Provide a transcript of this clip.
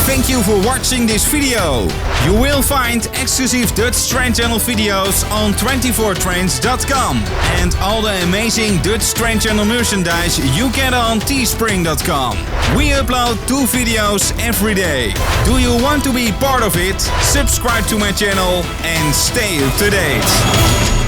Thank you for watching this video. You will find exclusive Dutch Train Channel videos on 24trains.com and all the amazing Dutch Train Channel merchandise you get on teespring.com. We upload 2 videos every day. Do you want to be part of it? Subscribe to my channel and stay up to date.